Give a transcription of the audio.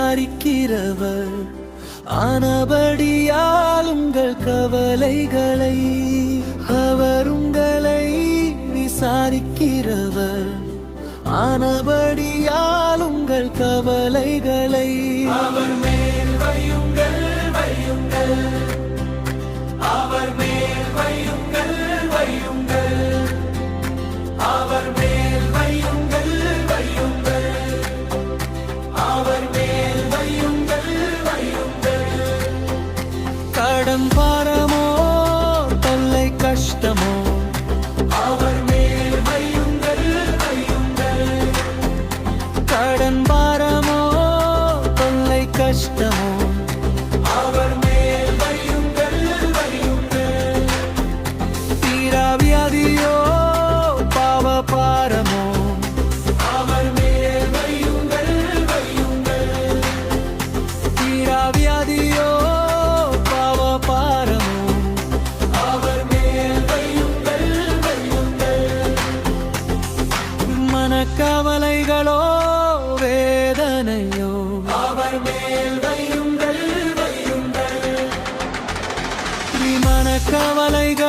விசாரிக்கிறவர், ஆனபடியால் உங்கள் கவலைகளை அவர் உங்களை விசாரிக்கிறவர், ஆனபடியால் உங்கள் கவலைகளை அவர் மேல் வையுங்கள் வையுங்கள், அவர் மேல் வையுங்கள் வையுங்கள், அவர் மேல் வையுங்கள் வையுங்கள், அவர் மேல் வையுங்கள் வையுங்கள். கடன் பாரமோ தொல்லை கஷ்டமோ அவர் மேல் வையுங்கள் வையுங்கள், கடன் பாரமோ தொல்லை கஷ்டமோ அவர் மேல் வையுங்கள் வையுங்கள். தீராவியாதியோ பாவ பாரமோ அவர் மேல் வையுங்கள் வையுங்கள், தீராவியாதியோ பாவ பாரமோ அவர் மேல் வையுங்கள் வையுங்கள். மனக்கவலைகளோ வேதனையோ அவர் மேல் வையுங்கள் வையுங்கள், மனக்கவலைகள்